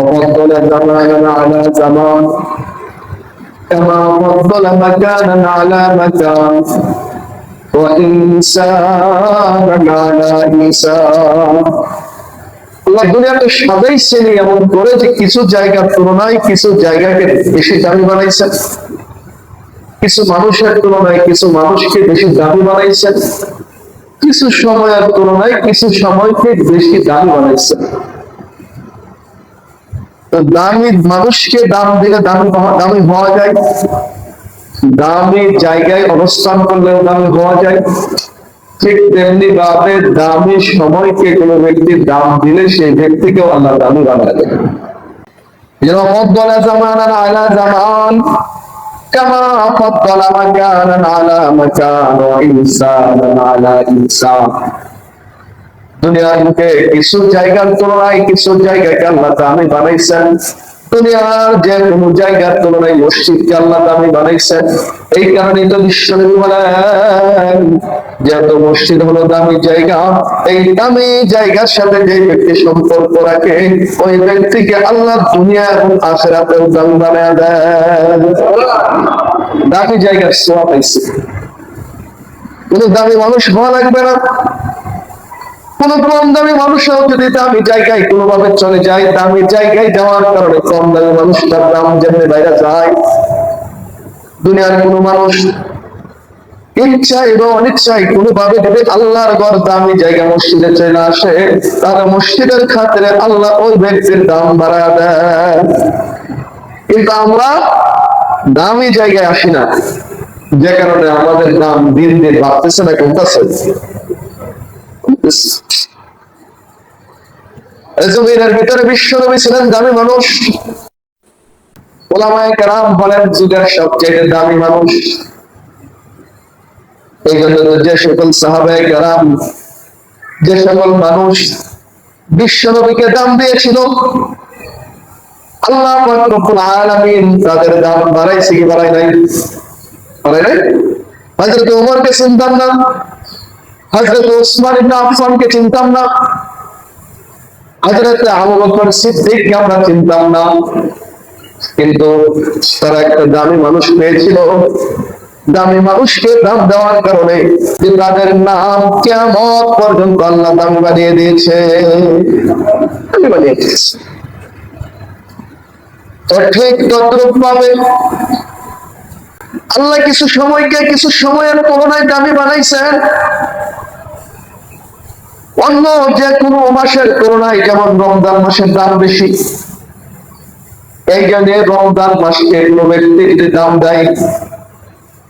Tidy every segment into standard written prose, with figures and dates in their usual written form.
وفضل زمانا على زمان كما فضل مكانا على مكان وإنسانا على إنسان। আল্লাহ দুনিয়াকে সাজাইছেন এমন করে যে কিছু জায়গার তুলনায় কিছু জায়গাকে বেশি দামি বানাইছেন, কিছু মানুষের তুলনায় কিছু মানুষকে বেশি দামি বানাইছেন, কিছু সময়ের তুলনায় কিছু সময়কে বেশি দামি বানাইছেন। দামি মানুষকে দাম দিলে দামি হওয়া যায়, দামি জায়গায় অবস্থান করলেও দামি হওয়া যায়, ঠিক তেমনি ভাবে দামি সময়কে কোনো ব্যক্তির দাম দিলে সেই ব্যক্তিকেও আল্লাহ দামি বানায় দেয়। যেমন ফদ্দলা জামানান আলা জামান কামা ফদ্দলা মাকানান আলা মাকান ওয়া ইনসানান আলা ইনসান। দুনিয়ার মুখে কিছু জায়গার তুলনায় কিছু জায়গাকে আল্লাহ দামি বানাইছেন। দুনিয়ার যে কোনো জায়গার তুলনায় মসজিদকে আল্লাহ দামি বানাইছেন। এই কারণে তো বিশ্বনবী বলেন যেহেতু মসজিদ হলো দামি জায়গা, এই দামি জায়গার সাথে যে ব্যক্তি সম্পর্ক রাখে ওই ব্যক্তিকে আল্লাহ দুনিয়া এবং আখিরাতেও দামি বানায় দেন। দামি জায়গার ছোঁয়া পাইছে, কিন্তু দামি মানুষ হওয়া লাগবে না। কোন কম দামি মানুষও যদি দামি জায়গায় কোনোভাবে চলে যায়, দামি জায়গায় যাওয়ার কারণে কম দামি মানুষটার দাম যেমনি বাইরে যায়। দুনিয়ার কোন মানুষ ইচ্ছায় এবং অনিচ্ছায় কোনোভাবে যদি আল্লাহর ঘর দামি জায়গা মসজিদে চলে আসে, তারা মসজিদের খাতিরে আল্লাহ ওই ব্যক্তির দাম বাড়ায় দেয়। কিন্তু আমরা দামি জায়গায় আসি না, যে কারণে আমাদের দাম দিন দিন বাড়তেছে না, কমতেছে। জমিনের ভিতরে বিশ্বনবী ছিলেন দামি মানুষ। ওলামায়ে কেরাম বলেন যুগের সবচেয়ে দামি মানুষ। এই জন্য যে সকল সাহাবায়ে কেরাম, যে সকল মানুষ বিশ্বনবীকে দাম দিয়েছিল, আল্লাহ পাক রব্বুল আলামিন তাদের দাম বাড়াইছে কি বাড়ায় নাই? বাড়ায় নাই? হযরত ওমরকে চিনতাম না, হযরত উসমান ইবনে আফফানকে চিনতাম না, হযরত আবু বকর সিদ্দিককে আমরা চিনতাম না, কিন্তু তারা একটা দামি মানুষ পেয়েছিল। দামি মানুষকে দাম দেওয়ার কারণে তাদের নাম কিয়ামত পর্যন্ত আল্লাহ দামি বানিয়ে দিয়েছে। ঠিক তদ্রূপ ভাবে আল্লাহ কিছু সময়কে কিছু সময়ের তুলনায় দামি বানাইছেন। অন্য যে কোনো মাসের তুলনায়, যেমন রমজান মাসের দাম বেশি, এই জন্য রমজান মাসকে কোনো ব্যক্তি যদি দাম দেয়,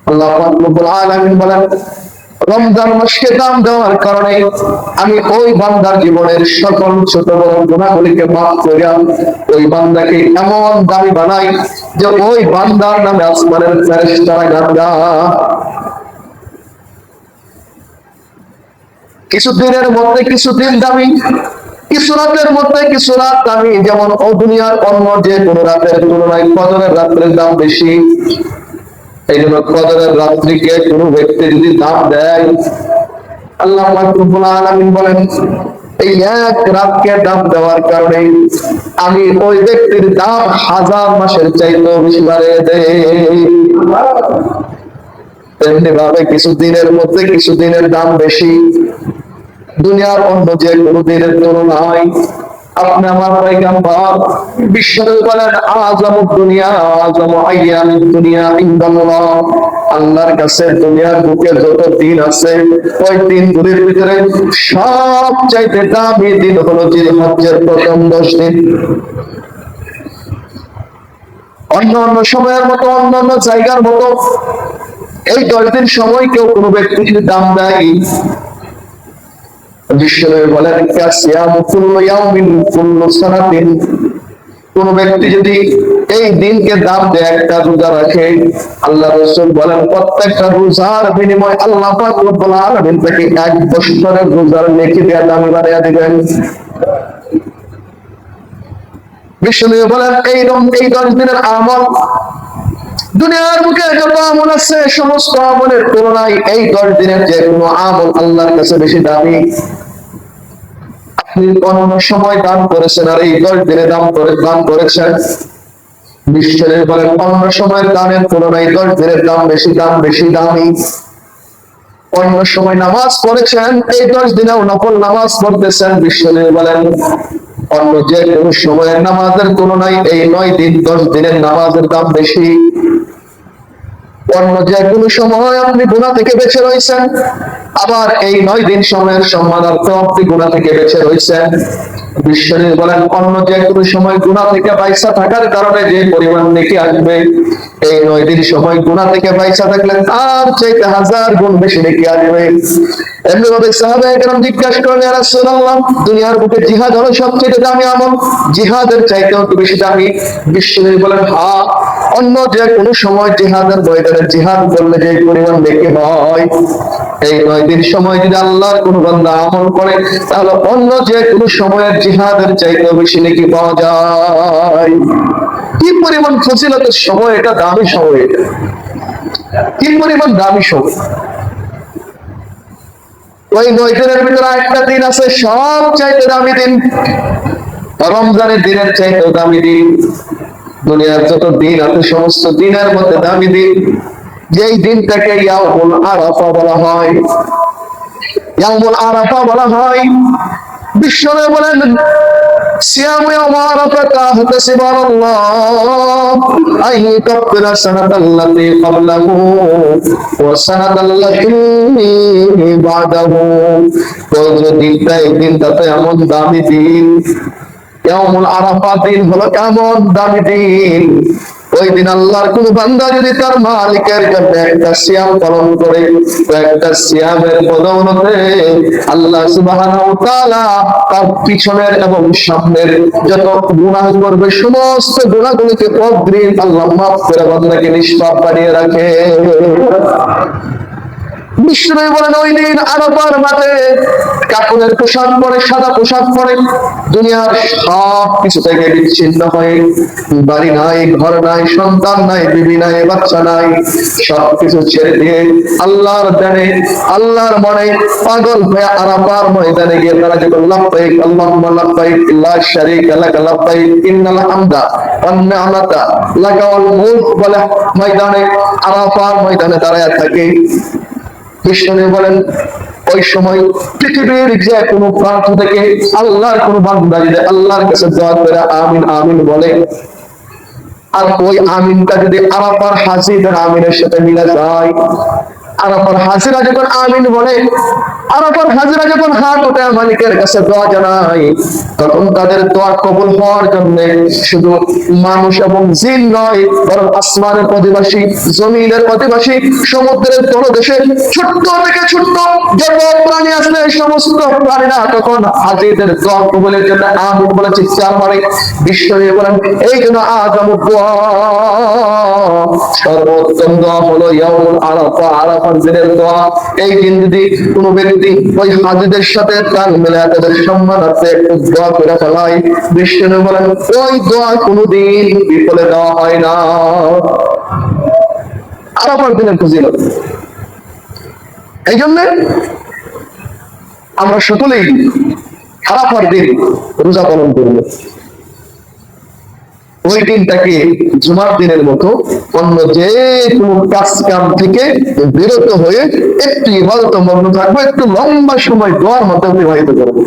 আল্লাহ পাক রব্বুল আলামিন বলেন রমজান মাসকে দাম দেওয়ার কারণে আমি ওই বান্দার জীবনের সকল ছোট বড় গুনাহগুলিকে মাফ করে ওই বান্দাকে এমন দামি বানাই যে ওই বান্দার নামে আসমানের ফেরেশতারা গান গায়। কিছু দিনের মধ্যে কিছু দিন দামি, কিছু রাতের মধ্যে কিছু রাত দামি। যেমন ও দুনিয়ার অন্য যে কোনো রাতের তুলনায় কদরের রাত্রের দাম বেশি। এই জন্য কদরের রাত্রিকে কোনো ব্যক্তি যদি দাম দেয়, আল্লাহ পাক রব্বুল আলামিন বলেন এই এক রাতকে দাম দেওয়ার কারণে আমি ওই ব্যক্তির দাম 1000 মাসের চাইতেও বেশি বাড়িয়ে দেই। তেমনি ভাবে কিছু দিনের মধ্যে কিছু দিনের দাম বেশি। দুনিয়ার অন্য যে কোনো দিনের তুলনায় আপনি আমার পয়গম্বর বিশ্বনবী বলেন আযামুদ দুনিয়া আযামু আইয়ামিদ দুনিয়া ইনদাল্লাহ। আল্লাহর কাছে দুনিয়ার বুকে যত দিন আছে ওই দিনগুলির ভিতরে সবচাইতে দামি দিন হলো জিলহজ্জের প্রথম 10 দিন। অন্য অন্য সময়ের মতো, অন্য অন্য জায়গার মতো এই 10 দিন সময় কেউ কোনো ব্যক্তি যদি দাম দেয়, বিশ্বনবী বলেন কাসিয়ামু কুল্লু ইয়াউমিন কুল্লু সানাতিন। কোন ব্যক্তি যদি এই দিনকে দাম দেয়, একটা রোজা রাখে, আল্লাহ রাসূল বলেন প্রত্যেকটা রোজার বিনিময়ে আল্লাহ পাক রব্বুল আলামিন তাকে 1 বছরের রোজার নেকি দিয়ে দামি বানিয়ে দিবেন। বিশ্বনবী বলেন এই 10 দিনের আমল, দুনিয়ার বুকে যত আমল আছে সমস্ত আমলের তুলনায় এই 10 দিনের যে কোনো আমল আল্লাহর কাছে বেশি দামি। অন্য সময় দান করেছেন আর এই 10 দিনে দান করেছেন। বিশ্বনবী বলেন অন্য সময় দানের তুলনায় 10 দিনের দাম বেশি দামি। অন্য সময় নামাজ পড়েছেন, এই 10 দিনেও নফল নামাজ পড়তেছেন। বিশ্বনবী বলেন অন্য যে কোনো সময়ের নামাজের তুলনায় এই 9 দিন 10 দিনের নামাজের দাম বেশি। অন্য যে কোনো সময় আপনি গুনাহ থেকে বেঁচে রয়েছেন, আবার এই 9 দিন সময়ের সম্মানার্থে আপনি গুনাহ থেকে বেঁচে রয়েছেন। বিশ্বনবী বলেন অন্য যে কোনো সময় গুনাহ থেকে বাইসা থাকার কারণে যে পরিমাণ নেকি আসবে, এই 9 দিন সময় গুনাহ থেকে বাইসা থাকলে তার চাইতে 1000 গুণ বেশি নেকি আসবে। এমনি ভাবে সাহাবায়ে কেরাম জিজ্ঞাসা করলেন, ইয়া রাসূলুল্লাহ, দুনিয়ার বুকে জিহাদ হলো সবচেয়ে দামি আমল, জিহাদের চাইতেও কি বেশি দামি? বিশ্বনবী বলেন হ্যাঁ, অন্য যে কোনো সময় জিহাদের ময়দানে জিহাদ করলে যে পরিমাণ নেকি হয়, এই 9 দিন সময় যদি আল্লাহর কোন বান্দা আমল করে তাহলে অন্য যে কোনো সময়ের জিহাদের চাইতেও বেশি নেকি পাওয়া যায়। কি পরিমাণ ফজিলতের সময় এটা, দামি সময় এটা, কি পরিমাণ দামি সময়। ওই 9 দিনের ভিতরে একটা দিন আছে সব চাইতে দামি দিন, রমজানের দিনের চাইতেও দামি দিন। দুনিয়ার যত দিন আছে সমস্ত দিনের মধ্যে দামি দিন, যেই দিনটাকে ইয়াউমুল আরাফা বলা হয়। ইয়াউমুল আরাফা বলা হয়, বিশ্বনবী বলেন সিয়ামু ইয়াউম আরাফা তাহতাসিবাল্লাহ আই কাফিরা সানাতাল্লাতী ক্বাবলাহু ওয়া সানাতাল্লাতী বাদাহু। তো দিনটা এই দিনটাতে এমন দামি দিন, ইয়াউমুল আরাফা দিন হলো এমন দামি দিন, ওই দিন আল্লাহর কোন বান্দা যদি তার মালিকের জন্য একটা সিয়াম পালন করে, তো একটা সিয়ামের বদৌলতে আল্লাহ সুবহানাহু ওয়া তাআলা তার পিছনের এবং সামনের যত গুনাহ করবে সমস্ত গুনাহগুলোকে অগ্রিম আল্লাহ মাফ করে বান্দাকে নিষ্পাপ বানিয়ে রাখে। বিশ্বনবী বলেন ওই দিন আরাফার মাঠে কাপড়ের পোশাক পরে, সাদা পোশাক পরে, দুনিয়ার সব কিছু থেকে বিচ্ছিন্ন হয়ে, বাড়ি নাই, ঘর নাই, সন্তান নাই, বিবি নাই, বাচ্চা নাই, সবকিছু ছেড়ে দিয়ে আল্লাহর দানে, আল্লাহর মনে পাগল হয়ে আরাফার ময়দানে গিয়ে তারা যখন লাব্বাইক আল্লাহুম্মা লাব্বাইক লা শারীকা লাক লাব্বাইক ইন্নাল হামদা ওয়ান নি'মাতা লাকা ওয়াল মুলক বলে ময়দানে, আরাফার ময়দানে দাঁড়ায় থাকে। বিশ্বনবী বলেন ওই সময় পৃথিবীর যে কোনো প্রান্ত থেকে আল্লাহর কোন বান্দা যদি আল্লাহর কাছে দোয়া করে আমিন আমিন বলে, আর ওই আমিনটা যদি আরাফার হাজিদের আমিনের সাথে মিলে যায়, আরাফার হাজিরা যখন আমিন বলে, আরাফার হাজিরা যখন হাত ওঠে মালিকের কাছে দোয়া জানায়, তখন তাদের দোয়া কবুল হওয়ার জন্য শুধু মানুষ এবং জিন নয়, বরং আসমানের অধিবাসী, জমিনের অধিবাসী, সমুদ্রের তলদেশে ছোট্ট থেকে ছোট্ট যত প্রাণী আসলে সমস্ত প্রাণীরা তখন হাজিদের দোয়া কবুলের জন্য আমিন বলে চিৎকার করে। বিশ্বনবী বলেন এই জন্য আযামুদ দোয়া, সর্বোত্তম দোয়া হলো ইয়াউমুল আরাফা, আরাফার দিনের দোয়া। এই দিন যদি কোনো ব্যক্তি ওই হাজিদের সাথে তাল মিলায় তাদের সম্মানার্থে একটু দোয়া করে ফেলায়, বিশ্বনবী বলেন ওই দোয়া কোনোদিন বিফলে দেওয়া হয় না। আরাফার দিনের ফজিলত, এই জন্য আমরা সকলেই আরাফার দিন রোজা পালন করব। ওই দিনটাকে জুমার দিনের মতো অন্য যে কোনো কাজ কাম থেকে বিরত হয়ে একটু ইবাদতে মগ্ন থাকবো, একটু লম্বা সময় দোয়ার মধ্যে অতিবাহিত করবো।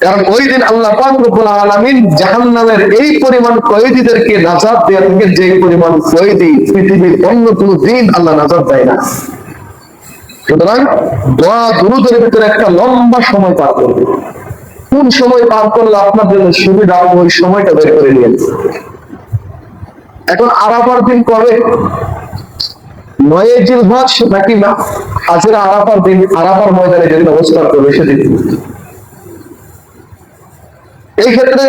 কারণ ওই দিন আল্লাহ পাক রব্বুল আলামিন জাহান্নামের এই পরিমাণ কয়েদীদেরকে নাজাত দেয়া থেকে যে পরিমাণ কয়েদী পৃথিবীর অন্য কোনো দিন আল্লাহ নাজাত দেয় না। সুতরাং দোয়া দুরূদের ভিতরে একটা লম্বা সময় পার করবে। কোন সময় পার করলে আপনার জন্য সুবিধা, ওই সময়টা বের করে নিয়ে। এখন আরাফার দিন কবে? 9 জিলহজ নাকি না হাজিরা আরাফার দিন, আরাফার ময়দানে যেদিন অবস্থান করবে সেদিন। এই ক্ষেত্রে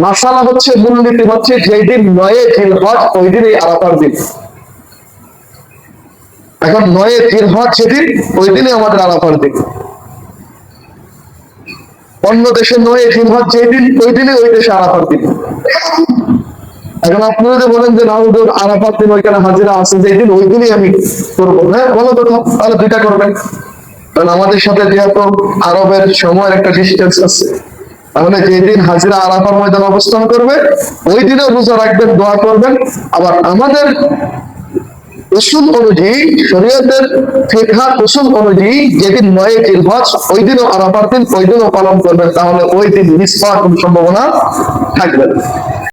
মাসালা হচ্ছে, মূলনীতি হচ্ছে যেই দিন 9 জিলহজ ওই দিনই আরাফার দিন। এখন 9 জিলহজ যেদিন ওই দিনই আমাদের আরাফার দিন। অন্য দেশে 9 জিলহজ যেদিন ওই দিনই ওই দেশে আরাফার দিন। এখন আপনি যদি বলেন যে না আরাফার দিন ওইখানে হাজিরা আছে যেদিন ওই দিনই আমি করবো, হ্যাঁ বলো তো, তাহলে দুইটা করবেন। কারণ আমাদের সাথে যেহেতু আরবের সময়ের একটা ডিস্টেন্স আছে, তাহলে যেদিন হাজিরা আরাফার ময়দান অবস্থান করবে ওই দিনও রোজা রাখবেন, দোয়া করবেন। আবার আমাদের উসুল অনুযায়ী, শরীয়তের ফিকহার উসুল অনুযায়ী যেদিন 9 জিলহজ ওই দিনও আরাফার দিন, ওই দিনও পালন করবেন, তাহলে ওই দিন মিস হওয়ার কোনো সম্ভাবনা থাকবে না।